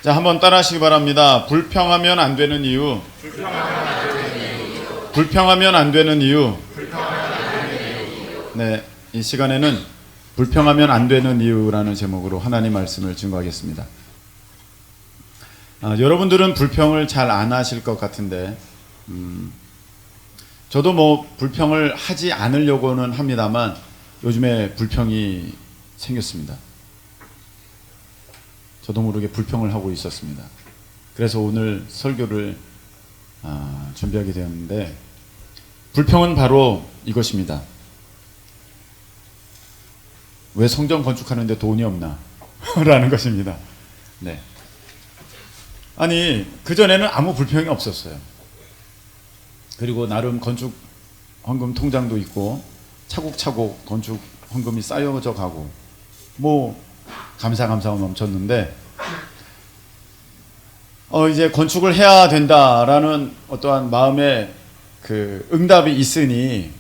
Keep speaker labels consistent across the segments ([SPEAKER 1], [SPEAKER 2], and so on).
[SPEAKER 1] 자, 한번 따라하시기 바랍니다. 불평하면 안 되는 이유. 불평하면 안 되는 이유. 네, 이 시간에는 불평하면 안 되는 이유라는 제목으로 하나님 말씀을 증거하겠습니다. 여러분들은 불평을 잘 안 하실 것 같은데, 저도 뭐 불평을 하지 않으려고는 합니다만 요즘에 불평이 생겼습니다. 저도 모르게 불평을 하고 있었습니다. 그래서 오늘 설교를 준비하게 되었는데, 불평은 바로 이것입니다. 왜 성전 건축하는데 돈이 없나? 라는 것입니다. 네. 아니, 그전에는 아무 불평이 없었어요. 그리고 나름 건축 헌금 통장도 있고 차곡차곡 건축 헌금이 쌓여져 가고 뭐 감사가 넘쳤는데, 이제 건축을 해야 된다라는 어떠한 마음의 그 응답이 있으니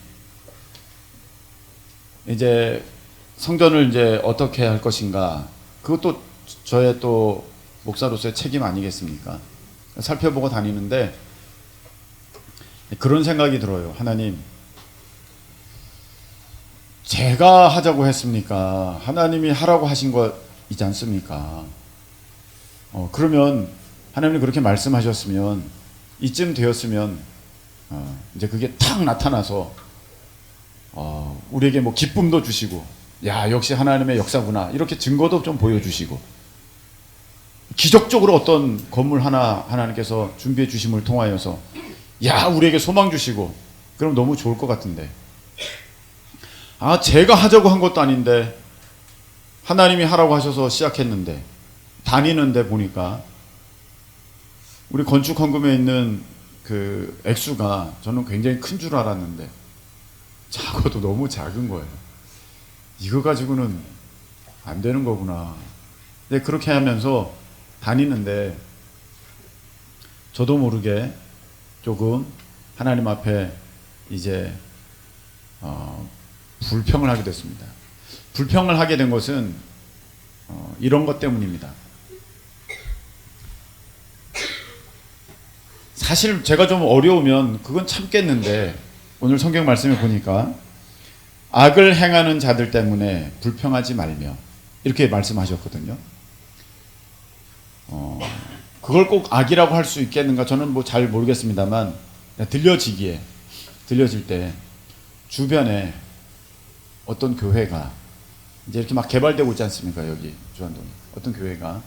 [SPEAKER 1] 이제 성전을 이제 어떻게 할 것인가, 그것도 저의 또 목사로서의 책임 아니겠습니까? 살펴보고 다니는데 그런 생각이 들어요. 하나님, 제가 하자고 했습니까? 하나님이 하라고 하신 것이지 않습니까? 그러면 하나님이 그렇게 말씀하셨으면 이쯤 되었으면 이제 그게 탁 나타나서 우리에게 뭐 기쁨도 주시고, 야, 역시 하나님의 역사구나, 이렇게 증거도 좀 보여주시고, 기적적으로 어떤 건물 하나 하나님께서 준비해 주심을 통하여서 야, 우리에게 소망 주시고, 그럼 너무 좋을 것 같은데, 제가 하자고 한 것도 아닌데 하나님이 하라고 하셔서 시작했는데 다니는데 보니까 우리 건축 헌금에 있는 그 액수가 저는 굉장히 큰 줄 알았는데 작아도 너무 작은 거예요. 이거 가지고는 안 되는 거구나. 근데 그렇게 하면서 다니는데 저도 모르게 조금 하나님 앞에 이제 불평을 하게 됐습니다. 불평을 하게 된 것은 이런 것 때문입니다. 사실 제가 좀 어려우면 그건 참겠는데, 오늘 성경 말씀에 보니까 악을 행하는 자들 때문에 불평하지 말며, 이렇게 말씀하셨거든요. 그걸 꼭 악이라고 할 수 있겠는가, 저는 뭐 잘 모르겠습니다만 들려질 때 주변에 어떤 교회가 이제 이렇게 막 개발되고 있지 않습니까? 여기 주안동에 어떤 교회가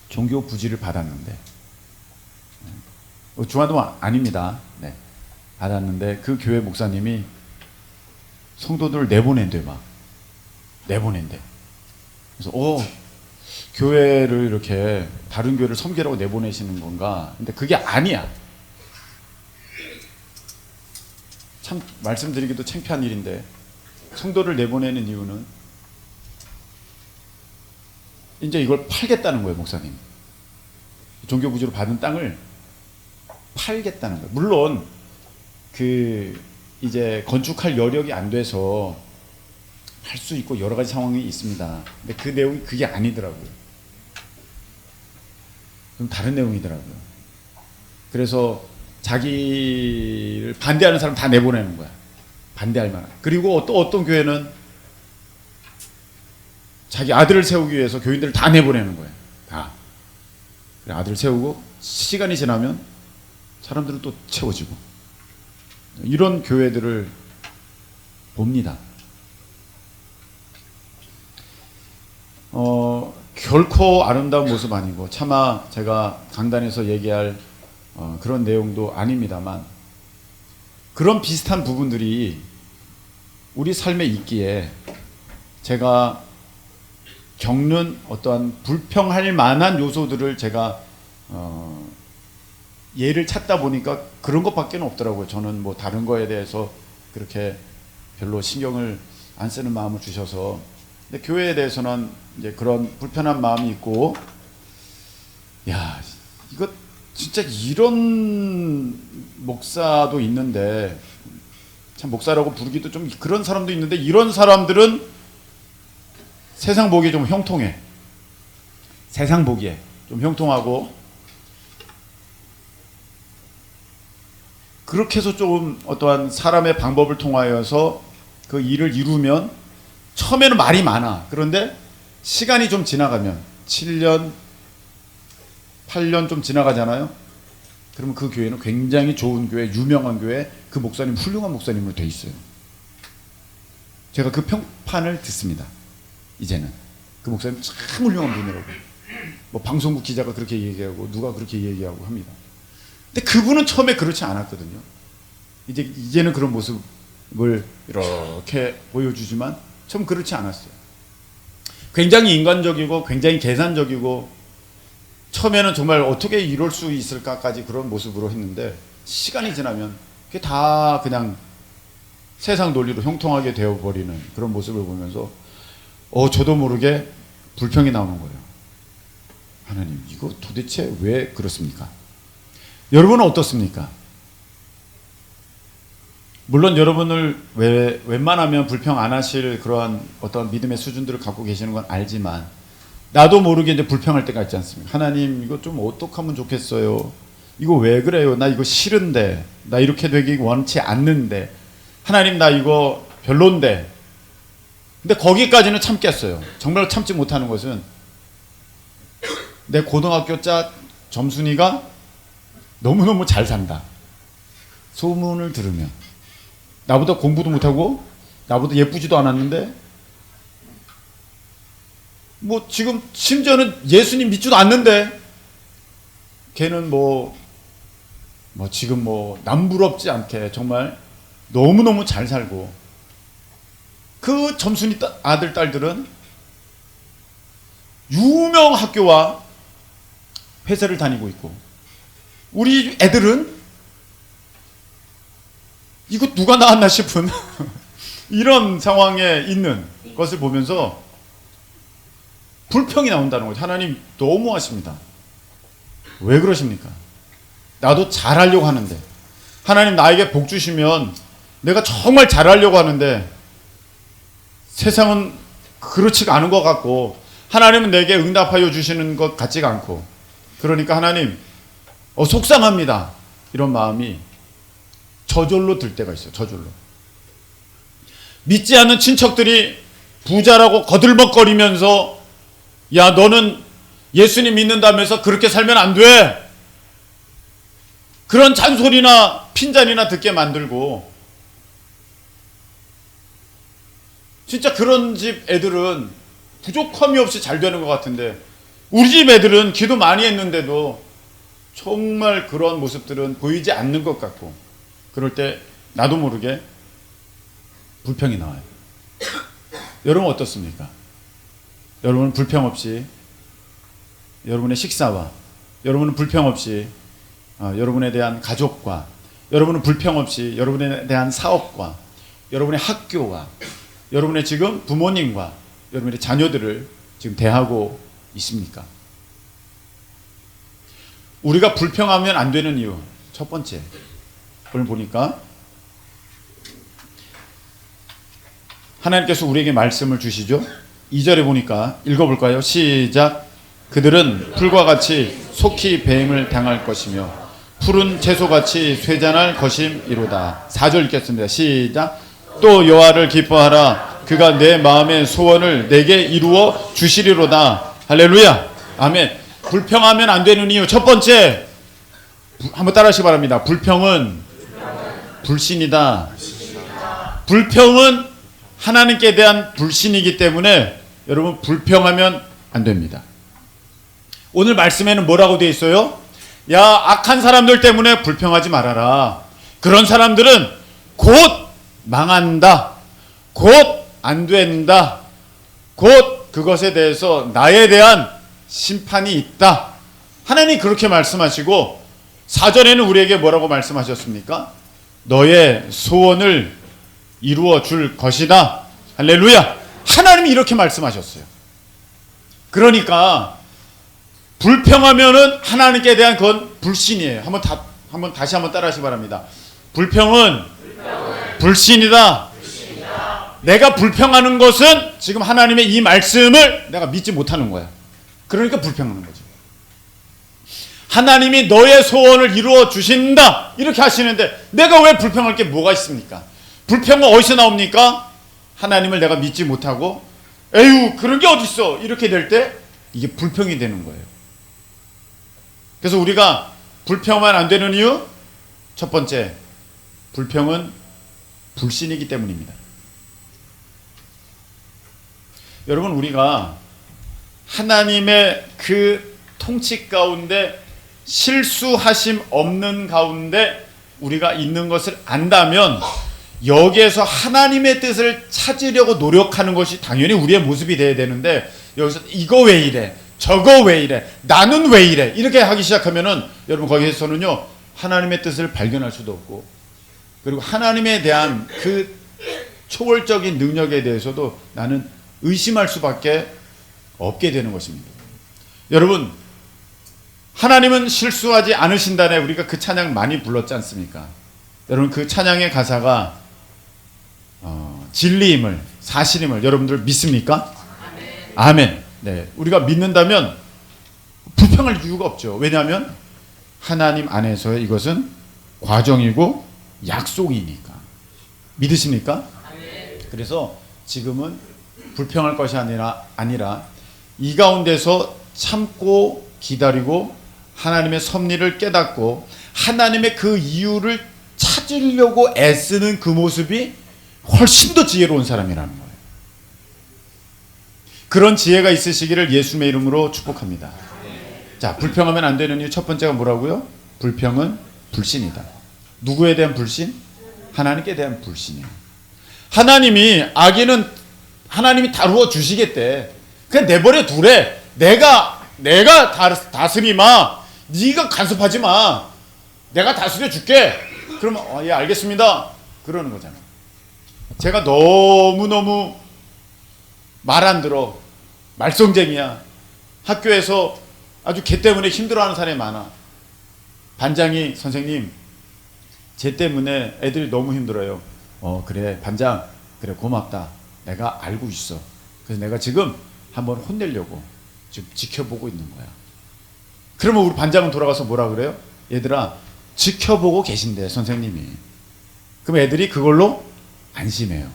[SPEAKER 1] 종교 부지를 받았는데, 주안동 아닙니다. 네, 받았는데 그 교회 목사님이 성도들을 내보낸대. 그래서 교회를 이렇게 다른 교회를 섬기라고 내보내시는 건가? 근데 그게 아니야. 참 말씀드리기도 창피한 일인데, 성도를 내보내는 이유는 이제 이걸 팔겠다는 거예요. 목사님, 종교 부지로 받은 땅을 팔겠다는 거예요. 물론 그 이제 건축할 여력이 안 돼서 할 수 있고 여러 가지 상황이 있습니다. 근데 그 내용이 그게 아니더라고요. 좀 다른 내용이더라고요. 그래서 자기를 반대하는 사람 다 내보내는 거야. 반대할 만한. 그리고 또 어떤 교회는 자기 아들을 세우기 위해서 교인들을 다 내보내는 거예요. 다. 그래, 아들을 세우고 시간이 지나면 사람들은 또 채워지고, 이런 교회들을 봅니다. 결코 아름다운 모습 아니고 차마 제가 강단에서 얘기할 그런 내용도 아닙니다만, 그런 비슷한 부분들이 우리 삶에 있기에 제가 겪는 어떠한 불평할 만한 요소들을 제가 예를 찾다 보니까 그런 것밖에 없더라고요. 저는 뭐 다른 거에 대해서 그렇게 별로 신경을 안 쓰는 마음을 주셔서. 근데 교회에 대해서는 이제 그런 불편한 마음이 있고, 야, 이거 진짜 이런 목사도 있는데, 참 목사라고 부르기도 좀 그런 사람도 있는데, 이런 사람들은 세상 보기에 좀 형통해. 세상 보기에 좀 형통하고 그렇게 해서 조금 어떠한 사람의 방법을 통하여서 그 일을 이루면 처음에는 말이 많아. 그런데 시간이 좀 지나가면 7년, 8년 좀 지나가잖아요. 그러면 그 교회는 굉장히 좋은 교회, 유명한 교회, 그 목사님 훌륭한 목사님으로 돼 있어요. 제가 그 평판을 듣습니다. 이제는 그 목사님 참 훌륭한 분이라고. 뭐 방송국 기자가 그렇게 얘기하고 누가 그렇게 얘기하고 합니다. 근데 그분은 처음에 그렇지 않았거든요. 이제는 그런 모습을 이렇게 보여주지만 처음 그렇지 않았어요. 굉장히 인간적이고 굉장히 계산적이고 처음에는 정말 어떻게 이럴 수 있을까까지 그런 모습으로 했는데 시간이 지나면 그게 다 그냥 세상 논리로 형통하게 되어버리는 그런 모습을 보면서 저도 모르게 불평이 나오는 거예요. 하나님, 이거 도대체 왜 그렇습니까? 여러분은 어떻습니까? 물론 여러분을 웬만하면 불평 안 하실 그러한 어떤 믿음의 수준들을 갖고 계시는 건 알지만 나도 모르게 이제 불평할 때가 있지 않습니까? 하나님, 이거 좀 어떻게 하면 좋겠어요? 이거 왜 그래요? 나 이거 싫은데, 나 이렇게 되기 원치 않는데, 하나님, 나 이거 별론데. 근데 거기까지는 참겠어요. 정말 참지 못하는 것은 내 고등학교 짝 점순이가 너무너무 잘 산다. 소문을 들으면 나보다 공부도 못하고 나보다 예쁘지도 않았는데 뭐 지금 심지어는 예수님 믿지도 않는데 걔는 뭐 지금 뭐 남부럽지 않게 정말 너무너무 잘 살고 그 점순이 아들 딸들은 유명 학교와 회사를 다니고 있고 우리 애들은 이거 누가 낳았나 싶은 이런 상황에 있는 것을 보면서 불평이 나온다는 거죠. 하나님 너무하십니다. 왜 그러십니까? 나도 잘하려고 하는데 하나님 나에게 복 주시면 내가 정말 잘하려고 하는데 세상은 그렇지가 않은 것 같고 하나님은 내게 응답하여 주시는 것 같지가 않고 그러니까 하나님 속상합니다. 이런 마음이 저절로 들 때가 있어요. 저절로. 믿지 않는 친척들이 부자라고 거들먹거리면서 야 너는 예수님 믿는다면서 그렇게 살면 안 돼. 그런 잔소리나 핀잔이나 듣게 만들고 진짜 그런 집 애들은 부족함이 없이 잘 되는 것 같은데 우리 집 애들은 기도 많이 했는데도 정말 그런 모습들은 보이지 않는 것 같고 그럴 때 나도 모르게 불평이 나와요. 여러분 어떻습니까? 여러분은 불평 없이 여러분의 식사와 여러분은 불평 없이 여러분에 대한 가족과 여러분은 불평 없이 여러분에 대한 사업과 여러분의 학교와 여러분의 지금 부모님과 여러분의 자녀들을 지금 대하고 있습니까? 우리가 불평하면 안 되는 이유 첫 번째 오늘 보니까 하나님께서 우리에게 말씀을 주시죠. 2절에 보니까 읽어볼까요? 시작. 그들은 풀과 같이 속히 배임을 당할 것이며 푸른 채소같이 쇠잔할 것임이로다. 4절 읽겠습니다. 시작. 또 여호와를 기뻐하라. 그가 내 마음의 소원을 내게 이루어 주시리로다. 할렐루야. 아멘. 불평하면 안 되는 이유 첫 번째 한번 따라하시기 바랍니다. 불평은 불신이다. 불평은 하나님께 대한 불신이기 때문에 여러분 불평하면 안 됩니다. 오늘 말씀에는 뭐라고 되어 있어요? 야 악한 사람들 때문에 불평하지 말아라. 그런 사람들은 곧 망한다. 곧 안 된다. 곧 그것에 대해서 나에 대한 심판이 있다. 하나님이 그렇게 말씀하시고 4절에는 우리에게 뭐라고 말씀하셨습니까? 너의 소원을 이루어 줄 것이다. 할렐루야. 하나님이 이렇게 말씀하셨어요. 그러니까 불평하면은 하나님께 대한 건 불신이에요. 한번 다시 한번 따라하시기 바랍니다. 불평은 불신이다. 내가 불평하는 것은 지금 하나님의 이 말씀을 내가 믿지 못하는 거야. 그러니까 불평하는 거죠. 하나님이 너의 소원을 이루어 주신다 이렇게 하시는데 내가 왜 불평할 게 뭐가 있습니까? 불평은 어디서 나옵니까? 하나님을 내가 믿지 못하고 에휴 그런 게 어딨어 이렇게 될 때 이게 불평이 되는 거예요. 그래서 우리가 불평하면 안 되는 이유 첫 번째, 불평은 불신이기 때문입니다. 여러분, 우리가 하나님의 그 통치 가운데 실수하심 없는 가운데 우리가 있는 것을 안다면 여기에서 하나님의 뜻을 찾으려고 노력하는 것이 당연히 우리의 모습이 돼야 되는데, 여기서 이거 왜 이래, 저거 왜 이래, 나는 왜 이래 이렇게 하기 시작하면은 여러분 거기에서는요 하나님의 뜻을 발견할 수도 없고, 그리고 하나님에 대한 그 초월적인 능력에 대해서도 나는 의심할 수밖에 없게 되는 것입니다. 여러분, 하나님은 실수하지 않으신다네 우리가 그 찬양 많이 불렀지 않습니까? 여러분, 그 찬양의 가사가 진리임을, 사실임을 여러분들 믿습니까? 아멘. 아멘. 네, 우리가 믿는다면 불평할 이유가 없죠. 왜냐하면 하나님 안에서 이것은 과정이고 약속이니까. 믿으십니까? 아멘. 그래서 지금은 불평할 것이 아니라 이 가운데서 참고 기다리고 하나님의 섭리를 깨닫고 하나님의 그 이유를 찾으려고 애쓰는 그 모습이 훨씬 더 지혜로운 사람이라는 거예요. 그런 지혜가 있으시기를 예수님의 이름으로 축복합니다. 자, 불평하면 안 되는 이유 첫 번째가 뭐라고요? 불평은 불신이다. 누구에 대한 불신? 하나님께 대한 불신이에요. 하나님이 악인은 하나님이 다루어 주시겠대. 그냥 내버려 두래. 내가 다스리마. 네가 간섭하지 마. 내가 다스려 줄게. 그러면 예 알겠습니다. 그러는 거잖아. 제가 너무너무 말 안 들어. 말썽쟁이야. 학교에서 아주 걔 때문에 힘들어하는 사람이 많아. 반장이 선생님 쟤 때문에 애들이 너무 힘들어요. 그래 반장 그래 고맙다. 내가 알고 있어. 그래서 내가 지금 한번 혼내려고 지금 지켜보고 있는 거야. 그러면 우리 반장은 돌아가서 뭐라 그래요? 얘들아 지켜보고 계신대 선생님이. 그럼 애들이 그걸로 안심해요.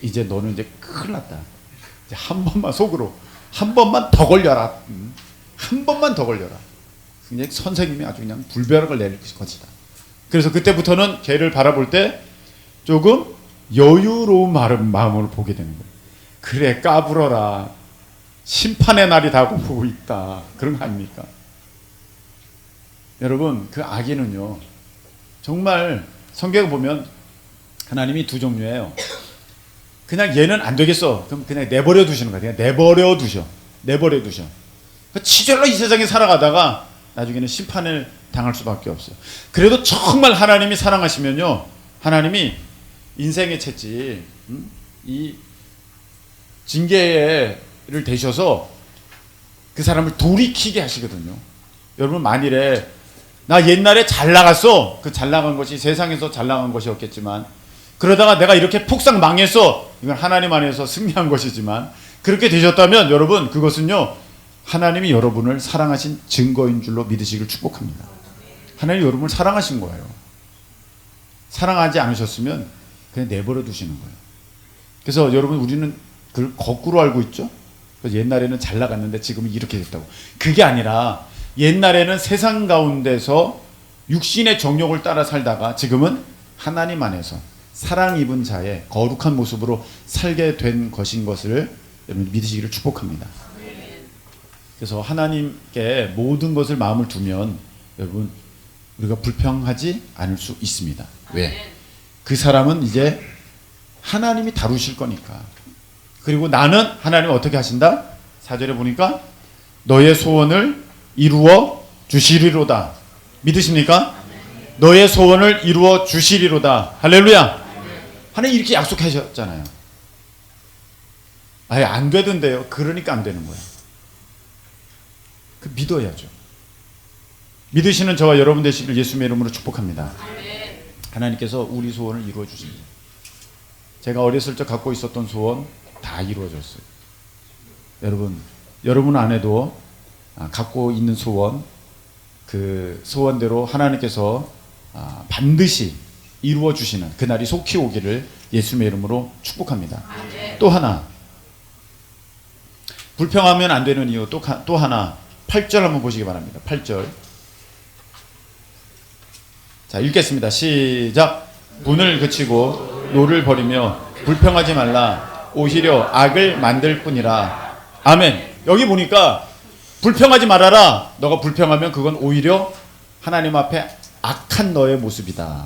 [SPEAKER 1] 이제 너는 이제 큰일 났다. 이제 한 번만 속으로 한 번만 더 걸려라. 한 번만 더 걸려라. 그냥 선생님이 아주 그냥 불벼락을 내릴 것이다. 그래서 그때부터는 걔를 바라볼 때 조금 여유로운 마음으로 보게 되는 거예요. 그래 까불어라. 심판의 날이 다가오고 있다. 그런 거 아닙니까? 여러분, 그 악인은요 정말 성경에 보면 하나님이 두 종류예요. 그냥 얘는 안 되겠어. 그럼 그냥 내버려 두시는 거예요. 그냥 내버려 두셔. 치절로 이 세상에 살아가다가 나중에는 심판을 당할 수밖에 없어요. 그래도 정말 하나님이 사랑하시면요 하나님이 인생의 채찍 이 징계를 대셔서 그 사람을 돌이키게 하시거든요. 여러분, 만일에 나 옛날에 잘 나갔어. 그 잘 나간 것이 세상에서 잘 나간 것이었겠지만 그러다가 내가 이렇게 폭삭 망했어. 이건 하나님 안에서 승리한 것이지만 그렇게 되셨다면 여러분 그것은요 하나님이 여러분을 사랑하신 증거인 줄로 믿으시길 축복합니다. 하나님이 여러분을 사랑하신 거예요. 사랑하지 않으셨으면 그냥 내버려 두시는 거예요. 그래서 여러분 우리는 그걸 거꾸로 알고 있죠. 옛날에는 잘 나갔는데 지금은 이렇게 됐다고. 그게 아니라 옛날에는 세상 가운데서 육신의 정욕을 따라 살다가 지금은 하나님 안에서 사랑 입은 자의 거룩한 모습으로 살게 된 것인 것을 여러분 믿으시기를 축복합니다. 그래서 하나님께 모든 것을 마음을 두면 여러분 우리가 불평하지 않을 수 있습니다. 왜? 그 사람은 이제 하나님이 다루실 거니까. 그리고 나는 하나님이 어떻게 하신다? 4절에 보니까 너의 소원을 이루어 주시리로다. 믿으십니까? 너의 소원을 이루어 주시리로다. 할렐루야. 하나님 이렇게 약속하셨잖아요. 아예 안 되던데요. 그러니까 안 되는 거야. 그 믿어야죠. 믿으시는 저와 여러분 되시길 예수님의 이름으로 축복합니다. 하나님께서 우리 소원을 이루어 주십니다. 제가 어렸을 적 갖고 있었던 소원 다 이루어졌어요. 여러분 안에도 갖고 있는 소원, 그 소원대로 하나님께서 반드시 이루어 주시는 그날이 속히 오기를 예수님의 이름으로 축복합니다. 또 하나, 불평하면 안 되는 이유 또 하나, 8절 한번 보시기 바랍니다. 8절. 자, 읽겠습니다. 시작. 분을 그치고 노를 버리며 불평하지 말라. 오히려 악을 만들 뿐이라. 아멘. 여기 보니까 불평하지 말아라. 너가 불평하면 그건 오히려 하나님 앞에 악한 너의 모습이다.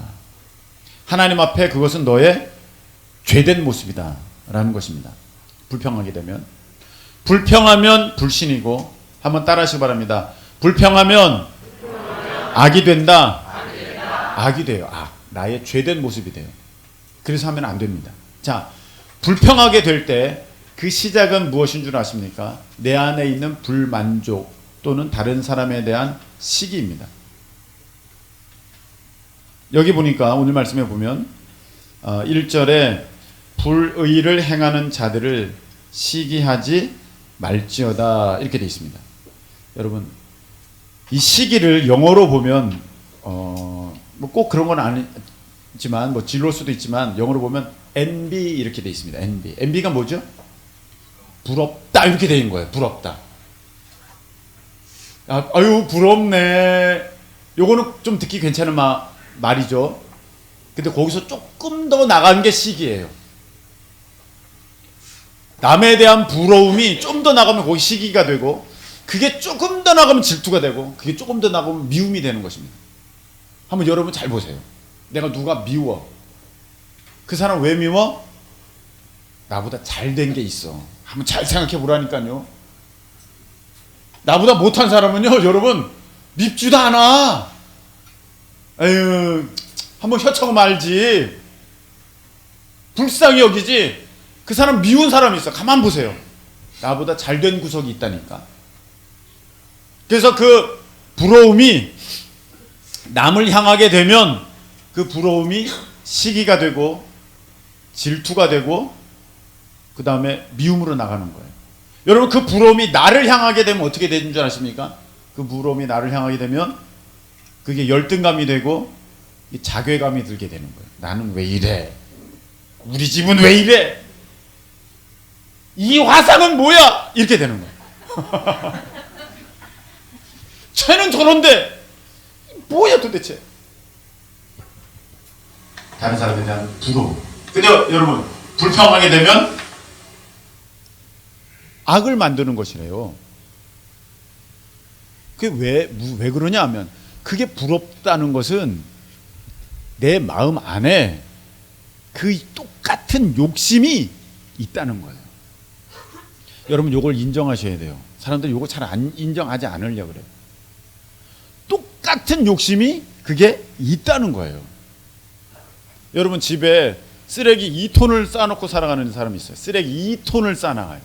[SPEAKER 1] 하나님 앞에 그것은 너의 죄된 모습이다 라는 것입니다. 불평하게 되면. 불평하면 불신이고, 한번 따라하시기 바랍니다. 불평하면 악이 된다. 악이 돼요. 나의 죄된 모습이 돼요. 그래서 하면 안 됩니다. 자, 불평하게 될 때 그 시작은 무엇인 줄 아십니까? 내 안에 있는 불만족 또는 다른 사람에 대한 시기입니다. 여기 보니까 오늘 말씀에 보면 1절에 불의를 행하는 자들을 시기하지 말지어다 이렇게 되어 있습니다. 여러분, 이 시기를 영어로 보면 뭐 꼭 그런 건 아니지만 뭐 진로일 수도 있지만 영어로 보면 envy 이렇게 되어 있습니다. envy가 뭐죠? 부럽다 이렇게 되어 있는 거예요. 부럽다. 아유 부럽네. 요거는 좀 듣기 괜찮은 말이죠. 근데 거기서 조금 더 나간 게 시기예요. 남에 대한 부러움이 좀 더 나가면 거기 시기가 되고, 그게 조금 더 나가면 질투가 되고, 그게 조금 더 나가면 미움이 되는 것입니다. 한번 여러분 잘 보세요. 내가 누가 미워. 그 사람 왜 미워? 나보다 잘된 게 있어. 한번 잘 생각해 보라니까요. 나보다 못한 사람은요, 여러분 밉지도 않아. 에휴, 한번 혀차고 말지. 불쌍히 여기지. 그 사람 미운 사람이 있어. 가만 보세요. 나보다 잘된 구석이 있다니까. 그래서 그 부러움이 남을 향하게 되면 그 부러움이 시기가 되고 질투가 되고 그 다음에 미움으로 나가는 거예요. 여러분, 그 부러움이 나를 향하게 되면 어떻게 되는 줄 아십니까? 그 부러움이 나를 향하게 되면 그게 열등감이 되고 자괴감이 들게 되는 거예요. 나는 왜 이래? 우리 집은 왜 이래? 이 화상은 뭐야? 이렇게 되는 거예요. 쟤는 저런데 뭐야 도대체? 다른 사람에 대한 부러움. 근데 여러분, 불평하게 되면 악을 만드는 것이래요. 그게 왜 그러냐 하면, 그게 부럽다는 것은 내 마음 안에 그 똑같은 욕심이 있다는 거예요. 여러분, 요걸 인정하셔야 돼요. 사람들 요거 잘 인정하지 않으려고 그래요. 똑같은 욕심이 그게 있다는 거예요. 여러분, 집에 쓰레기 2톤을 쌓아놓고 살아가는 사람이 있어요. 쓰레기 2톤을 쌓아나가요.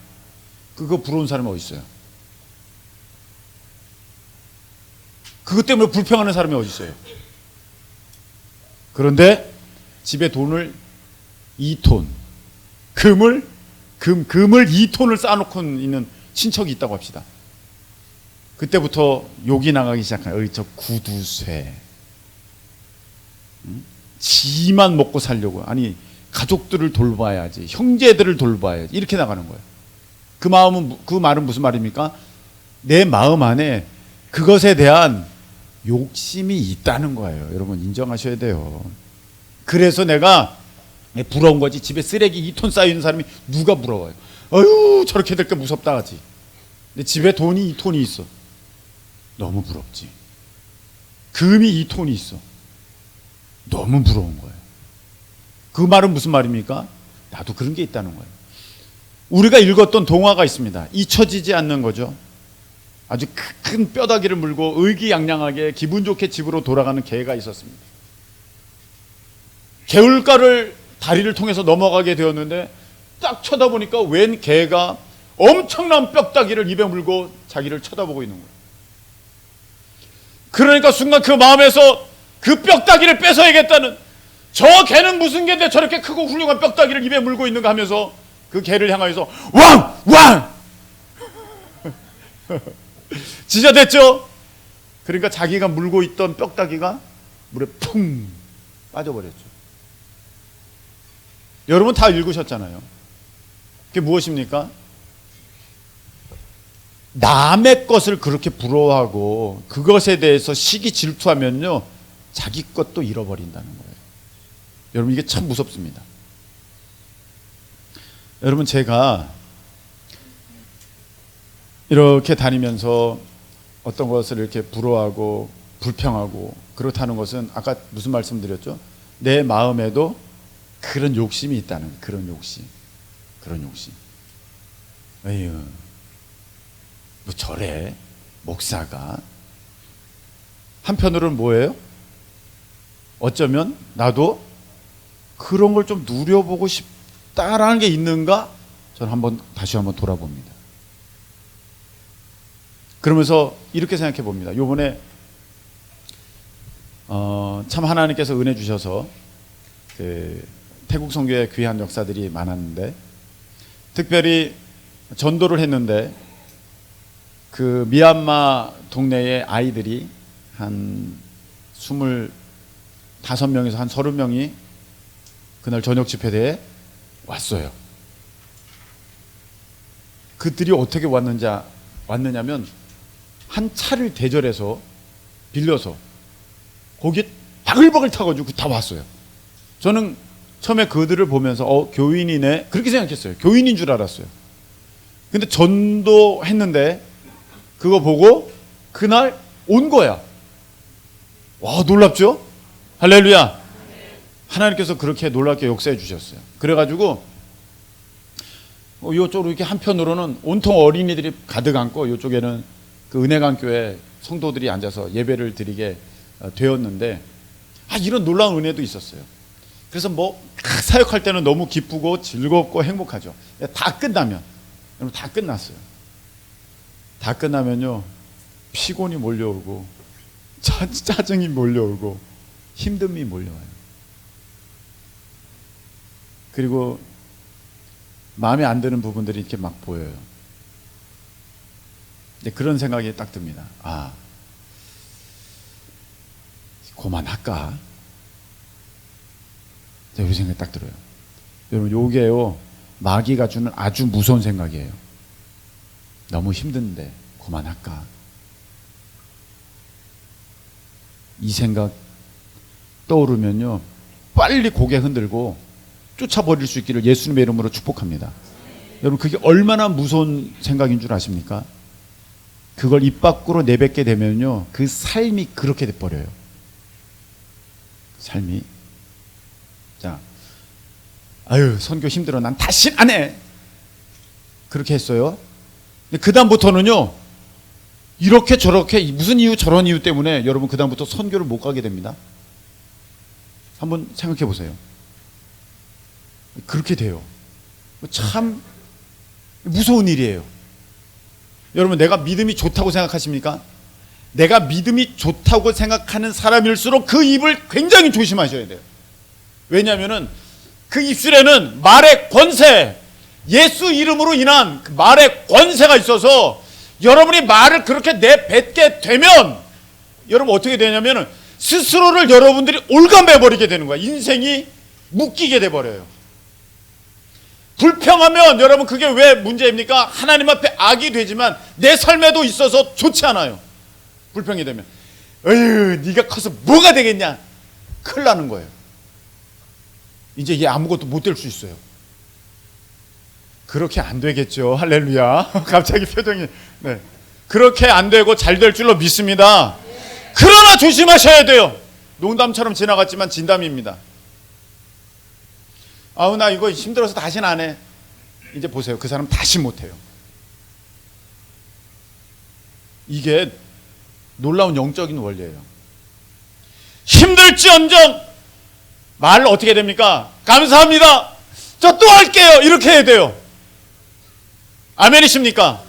[SPEAKER 1] 그거 부러운 사람이 어디 있어요? 그것 때문에 불평하는 사람이 어디 있어요? 그런데 집에 돈을 2톤, 금을 2톤을 쌓아놓고 있는 친척이 있다고 합시다. 그때부터 욕이 나가기 시작해요. 저 구두쇠. 지만 먹고 살려고. 아니, 가족들을 돌봐야지, 형제들을 돌봐야지, 이렇게 나가는 거예요. 그 말은 무슨 말입니까? 내 마음 안에 그것에 대한 욕심이 있다는 거예요. 여러분, 인정하셔야 돼요. 그래서 내가 부러운 거지. 집에 쓰레기 2톤 쌓여있는 사람이 누가 부러워요? 어휴, 저렇게 될까 무섭다 하지. 근데 집에 돈이 2톤이 있어. 너무 부럽지. 금이 2톤이 있어. 너무 부러운 거예요. 그 말은 무슨 말입니까? 나도 그런 게 있다는 거예요. 우리가 읽었던 동화가 있습니다. 잊혀지지 않는 거죠. 아주 큰 뼈다귀를 물고 의기양양하게 기분 좋게 집으로 돌아가는 개가 있었습니다. 개울가를 다리를 통해서 넘어가게 되었는데 딱 쳐다보니까 웬 개가 엄청난 뼈다귀를 입에 물고 자기를 쳐다보고 있는 거예요. 그러니까 순간 그 마음에서 그 뼈다귀를 뺏어야겠다는, 저 개는 무슨 개인데 저렇게 크고 훌륭한 뼈다귀를 입에 물고 있는가 하면서 그 개를 향하여서 왕! 왕! 지저댔죠? 그러니까 자기가 물고 있던 뼈다귀가 물에 풍 빠져버렸죠. 여러분 다 읽으셨잖아요. 그게 무엇입니까? 남의 것을 그렇게 부러워하고 그것에 대해서 시기 질투하면요, 자기 것도 잃어버린다는 거예요. 여러분, 이게 참 무섭습니다. 여러분, 제가 이렇게 다니면서 어떤 것을 이렇게 부러워하고 불평하고 그렇다는 것은 아까 무슨 말씀드렸죠? 내 마음에도 그런 욕심이 있다는, 그런 욕심. 에휴, 뭐 저래 목사가. 한편으로는 뭐예요? 어쩌면 나도 그런 걸 좀 누려보고 싶다라는 게 있는가? 저는 다시 한번 돌아봅니다. 그러면서 이렇게 생각해 봅니다. 요번에 참 하나님께서 은혜 주셔서 그 태국 선교에 귀한 역사들이 많았는데, 특별히 전도를 했는데 그 미얀마 동네의 아이들이 한 25명에서 한 30명이 그날 저녁 집회대에 왔어요. 그들이 어떻게 왔느냐면 한 차를 대절해서 빌려서 거기 바글바글 타가지고 다 왔어요. 저는 처음에 그들을 보면서 교인이네 그렇게 생각했어요. 교인인 줄 알았어요. 근데 전도했는데 그거 보고 그날 온 거야. 와, 놀랍죠? 할렐루야. 하나님께서 그렇게 놀랍게 역사해 주셨어요. 그래가지고 이쪽으로 이렇게 한편으로는 온통 어린이들이 가득 앉고 이쪽에는 그 은혜강교회 성도들이 앉아서 예배를 드리게 되었는데, 이런 놀라운 은혜도 있었어요. 그래서 사역할 때는 너무 기쁘고 즐겁고 행복하죠. 다 끝나면, 여러분, 다 끝났어요. 다 끝나면요, 피곤이 몰려오고 짜증이 몰려오고 힘듦이 몰려와요. 그리고 마음에 안 드는 부분들이 이렇게 막 보여요. 근데 그런 생각이 딱 듭니다. 그만할까? 이 생각이 딱 들어요. 여러분, 요게요, 마귀가 주는 아주 무서운 생각이에요. 너무 힘든데 그만할까? 이 생각 떠오르면요, 빨리 고개 흔들고 쫓아버릴 수 있기를 예수님의 이름으로 축복합니다. 여러분, 그게 얼마나 무서운 생각인 줄 아십니까? 그걸 입 밖으로 내뱉게 되면요, 그 삶이 그렇게 돼버려요. 삶이. 자, 선교 힘들어, 난 다시 안 해. 그렇게 했어요. 근데 그 다음부터는요, 이렇게 저렇게 무슨 이유 저런 이유 때문에 여러분 그 다음부터 선교를 못 가게 됩니다. 한번 생각해 보세요. 그렇게 돼요. 참 무서운 일이에요. 여러분, 내가 믿음이 좋다고 생각하십니까? 내가 믿음이 좋다고 생각하는 사람일수록 그 입을 굉장히 조심하셔야 돼요. 왜냐하면 그 입술에는 말의 권세, 예수 이름으로 인한 그 말의 권세가 있어서 여러분이 말을 그렇게 내뱉게 되면 여러분 어떻게 되냐면 스스로를 여러분들이 올감해버리게 되는 거야. 인생이 묶이게 돼버려요. 불평하면 여러분 그게 왜 문제입니까? 하나님 앞에 악이 되지만 내 삶에도 있어서 좋지 않아요. 불평이 되면 네가 커서 뭐가 되겠냐? 큰일 나는 거예요. 이제 얘 아무것도 못 될 수 있어요. 그렇게 안 되겠죠. 할렐루야. 갑자기 표정이. 네. 그렇게 안 되고 잘 될 줄로 믿습니다. 그러나 조심하셔야 돼요. 농담처럼 지나갔지만 진담입니다. 나 이거 힘들어서 다시는 안 해. 이제 보세요. 그 사람 다시 못해요. 이게 놀라운 영적인 원리예요. 힘들지언정 말 어떻게 됩니까? 감사합니다. 저 또 할게요. 이렇게 해야 돼요. 아멘이십니까?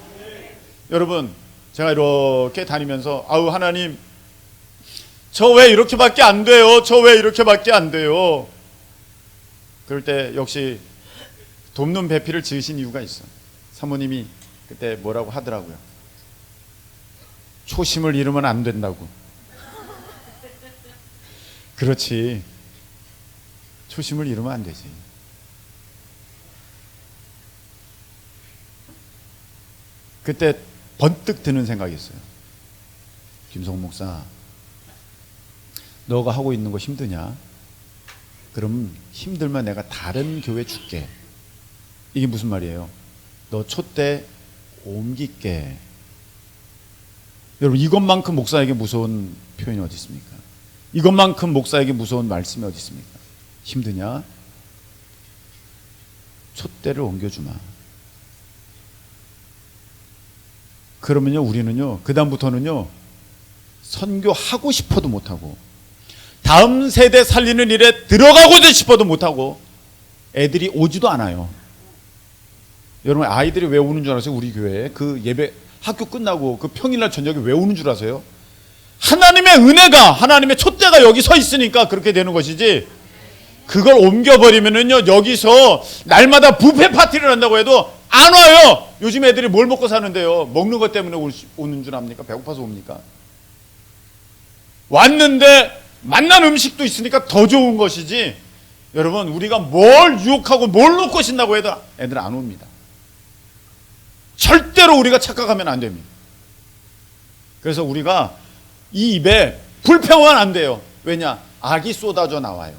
[SPEAKER 1] 여러분, 제가 이렇게 다니면서 하나님, 저 왜 이렇게밖에 안 돼요? 저 왜 이렇게밖에 안 돼요? 그럴 때 역시 돕는 배필을 지으신 이유가 있어요. 사모님이 그때 뭐라고 하더라고요. 초심을 잃으면 안 된다고. 그렇지. 초심을 잃으면 안 되지. 그때 번뜩 드는 생각이 있어요. 김성 목사, 너가 하고 있는 거 힘드냐? 그럼 힘들면 내가 다른 교회 줄게. 이게 무슨 말이에요? 너 촛대 옮길게. 여러분, 이것만큼 목사에게 무서운 표현이 어디 있습니까? 이것만큼 목사에게 무서운 말씀이 어디 있습니까? 힘드냐? 촛대를 옮겨주마. 그러면요, 우리는요, 그 다음부터는요, 선교하고 싶어도 못하고, 다음 세대 살리는 일에 들어가고자 싶어도 못하고, 애들이 오지도 않아요. 여러분, 아이들이 왜 오는 줄 아세요? 우리 교회에 그 예배 학교 끝나고 그 평일날 저녁에 왜 오는 줄 아세요? 하나님의 은혜가, 하나님의 촛대가 여기 서 있으니까 그렇게 되는 것이지, 그걸 옮겨버리면은요, 여기서 날마다 뷔페 파티를 한다고 해도 안 와요. 요즘 애들이 뭘 먹고 사는데요? 먹는 것 때문에 오는 줄 압니까? 배고파서 옵니까? 왔는데 만난 음식도 있으니까 더 좋은 것이지, 여러분, 우리가 뭘 유혹하고 뭘 놓고 신다고 해도 애들 안 옵니다. 절대로 우리가 착각하면 안 됩니다. 그래서 우리가 이 입에 불평은 안 돼요. 왜냐? 악이 쏟아져 나와요.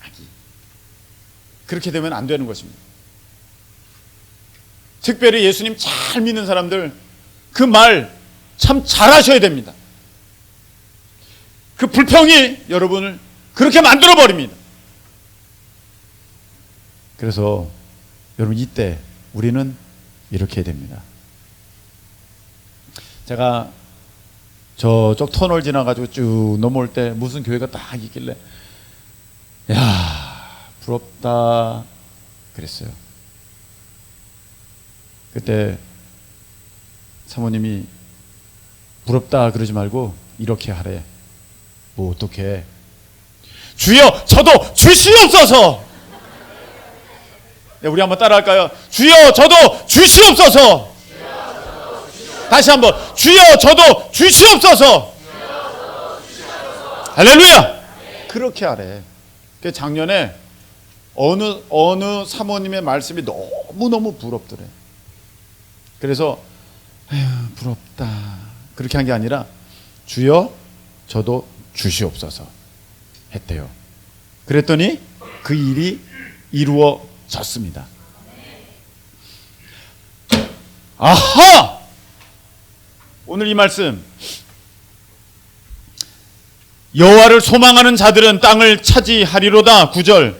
[SPEAKER 1] 악이. 그렇게 되면 안 되는 것입니다. 특별히 예수님 잘 믿는 사람들, 그 말 참 잘하셔야 됩니다. 그 불평이 여러분을 그렇게 만들어 버립니다. 그래서 여러분, 이때 우리는 이렇게 해야 됩니다. 제가 저쪽 터널 지나가지고 쭉 넘어올 때 무슨 교회가 딱 있길래, 야, 부럽다 그랬어요. 그때 사모님이 부럽다 그러지 말고 이렇게 하래. 뭐 어떻게? 주여, 저도 주시옵소서. 네, 우리 한번 따라할까요? 주여, 저도 주시옵소서. 다시 한번, 주여, 저도 주시옵소서. 할렐루야. 그렇게 하래. 작년에 어느 사모님의 말씀이 너무너무 부럽더래. 그래서 에휴, 부럽다 그렇게 한 게 아니라, 주여, 저도 주시옵소서 했대요. 그랬더니 그 일이 이루어졌습니다. 아하! 오늘 이 말씀, 여호와를 소망하는 자들은 땅을 차지하리로다. 9절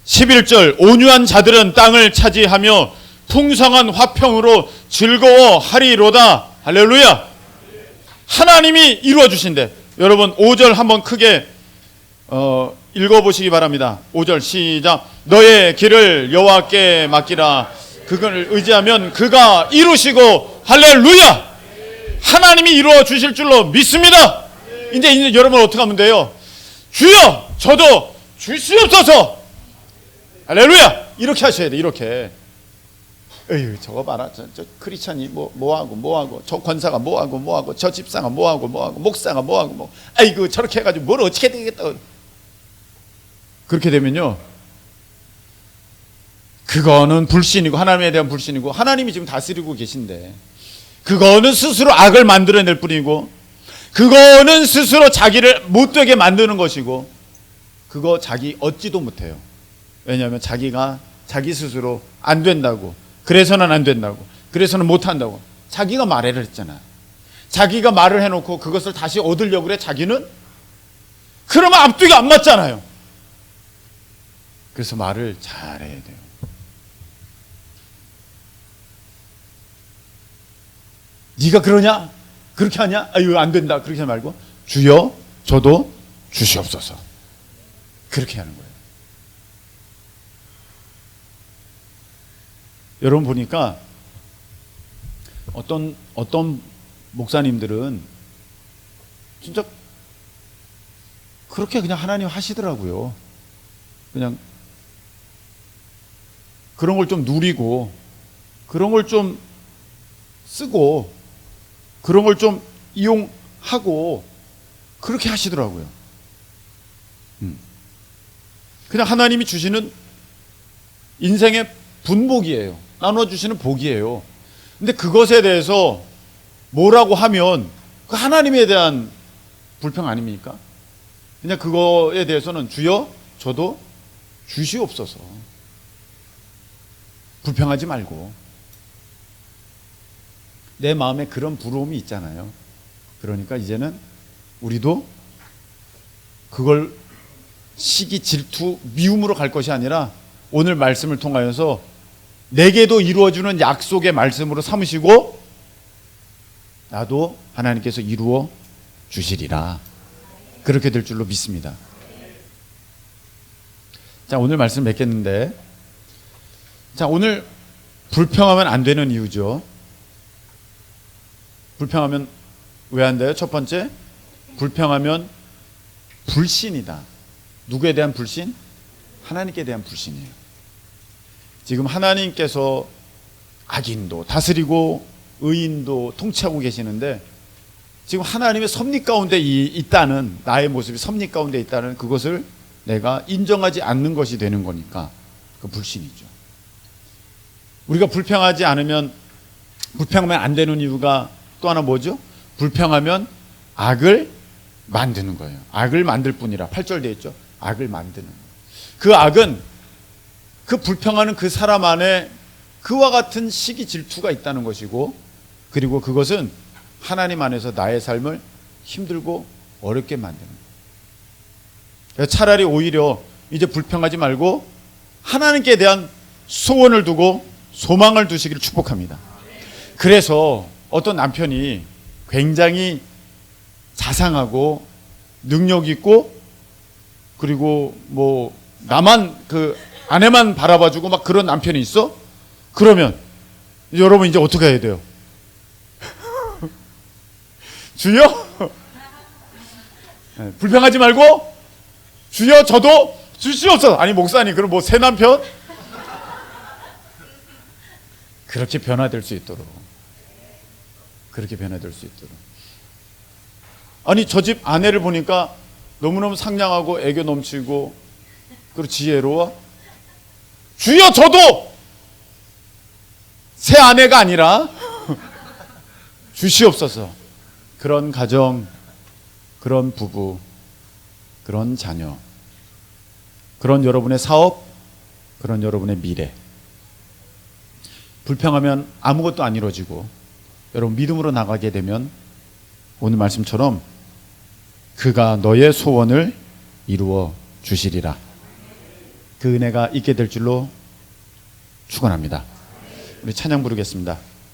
[SPEAKER 1] 11절, 온유한 자들은 땅을 차지하며 풍성한 화평으로 즐거워하리로다. 할렐루야. 하나님이 이루어주신대. 여러분, 5절 한번 크게 읽어보시기 바랍니다. 5절 시작. 너의 길을 여호와께 맡기라. 그걸 의지하면 그가 이루시고. 할렐루야. 하나님이 이루어 주실 줄로 믿습니다. 이제 여러분 어떻게 하면 돼요? 주여, 저도 주시옵소서. 할렐루야. 이렇게 하셔야 돼. 이렇게. 에휴, 저거 봐라. 저 크리스찬이 뭐하고, 저 권사가 뭐하고, 저 집사가 뭐하고, 목사가 뭐하고, 아이고, 저렇게 해가지고 뭘 어떻게 되겠다. 그렇게 되면요, 그거는 불신이고, 하나님에 대한 불신이고, 하나님이 지금 다스리고 계신데, 그거는 스스로 악을 만들어낼 뿐이고, 그거는 스스로 자기를 못되게 만드는 것이고, 그거 자기 얻지도 못해요. 왜냐하면 자기가 자기 스스로 안 된다고, 그래서는 안 된다고, 그래서는 못한다고 자기가 말을 했잖아. 자기가 말을 해놓고 그것을 다시 얻으려고 그래, 자기는. 그러면 앞뒤가 안 맞잖아요. 그래서 말을 잘해야 돼요. 네가 그러냐? 그렇게 하냐? 아유, 안 된다. 그렇게 하지 말고, 주여, 저도 주시옵소서. 그렇게 하는 거예요. 여러분 보니까 어떤 목사님들은 진짜 그렇게 그냥 하나님 하시더라고요. 그냥 그런 걸 좀 누리고, 그런 걸 좀 쓰고, 그런 걸 좀 이용하고 그렇게 하시더라고요. 그냥 하나님이 주시는 인생의 분복이에요. 나눠주시는 복이에요. 근데 그것에 대해서 뭐라고 하면 그 하나님에 대한 불평 아닙니까? 그냥 그거에 대해서는 주여 저도 주시옵소서. 불평하지 말고. 내 마음에 그런 부러움이 있잖아요. 그러니까 이제는 우리도 그걸 시기, 질투, 미움으로 갈 것이 아니라 오늘 말씀을 통하여서 내게도 이루어주는 약속의 말씀으로 삼으시고 나도 하나님께서 이루어 주시리라. 그렇게 될 줄로 믿습니다. 자, 오늘 말씀 맺겠는데, 자, 오늘 불평하면 안 되는 이유죠. 불평하면 왜 안 돼요? 첫 번째, 불평하면 불신이다. 누구에 대한 불신? 하나님께 대한 불신이에요. 지금 하나님께서 악인도 다스리고 의인도 통치하고 계시는데 지금 하나님의 섭리 가운데 있다는, 나의 모습이 섭리 가운데 있다는 그것을 내가 인정하지 않는 것이 되는 거니까 그 불신이죠. 우리가 불평하면 안 되는 이유가 또 하나 뭐죠? 불평하면 악을 만드는 거예요. 악을 만들 뿐이라 8절 되어 있죠. 악을 만드는 거예요. 그 악은 그 불평하는 그 사람 안에 그와 같은 시기 질투가 있다는 것이고, 그리고 그것은 하나님 안에서 나의 삶을 힘들고 어렵게 만드는 거예요. 차라리 오히려 이제 불평하지 말고 하나님께 대한 소원을 두고 소망을 두시기를 축복합니다. 그래서 어떤 남편이 굉장히 자상하고 능력 있고 그리고 뭐 나만 그 아내만 바라봐주고 막 그런 남편이 있어? 그러면 여러분 이제 어떻게 해야 돼요? 주여 네, 불평하지 말고 주여 저도 주시옵소서. 아니 목사님 그럼 뭐 새 남편? 그렇게 변화될 수 있도록, 그렇게 변화될 수 있도록. 아니 저 집 아내를 보니까 너무너무 상냥하고 애교 넘치고 그리고 지혜로워. 주여 저도 새 아내가 아니라 주시옵소서. 그런 가정, 그런 부부, 그런 자녀, 그런 여러분의 사업, 그런 여러분의 미래. 불평하면 아무것도 안 이루어지고 여러분 믿음으로 나가게 되면 오늘 말씀처럼 그가 너의 소원을 이루어 주시리라. 그 은혜가 있게 될 줄로 축원합니다. 우리 찬양 부르겠습니다.